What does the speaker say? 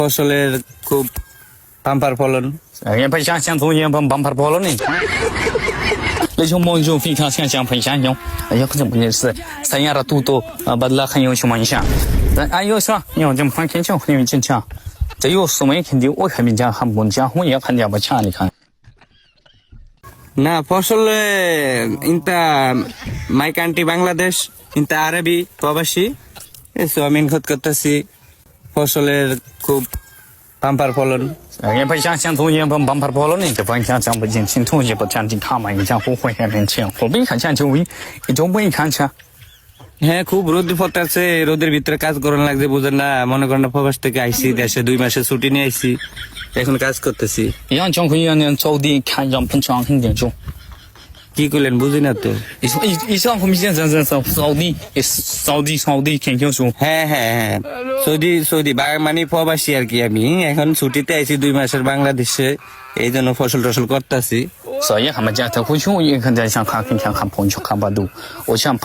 ফসলের খুব বাম্পার ফলন।也不像像从也不帮跑了呢。那就梦就非常像分享用，哎呀，这不也是三亚的都多啊，把那很有什么影响？哎呦说，你要这么看看讲很有劲强，这有什么肯定我看人家还不讲，我也看见不强，你看。না ফসলে ইনতা মাই কান্ট্রি বাংলাদেশ ইনতা আরবি প্রবাসী সোয়াবিন খত করতেছি ফসলের খুব বাম্পার ফলন।也不像从也不帮跑了呢，这方向讲不进，新从也不讲进他嘛，一讲不会很年轻，我没看见就为，也就没看见。 হ্যাঁ খুব রোদ পড়তেছে, রোদের ভিতরে কাজ করানো লাগছে বুঝেন না। মনে করেন প্রবাস থেকে আইসি, দেশে 2 মাসের ছুটি নিয়ে আইসি, এখন কাজ করতেছি।一样讲会一样的早地看样本长很点重， কি করলেন বুঝি না তো।一上后面现在扫地天天说， হ্যাঁ হ্যাঁ হ্যাঁ সৌদি মানে প্রবাসী আর কি। আমি এখন ছুটিতে আইছি 2 মাসের বাংলাদেশে, এই জন্য ফসল টসল করতেছি।所以他们家头回去我也看在想看朋友看百度，我想把。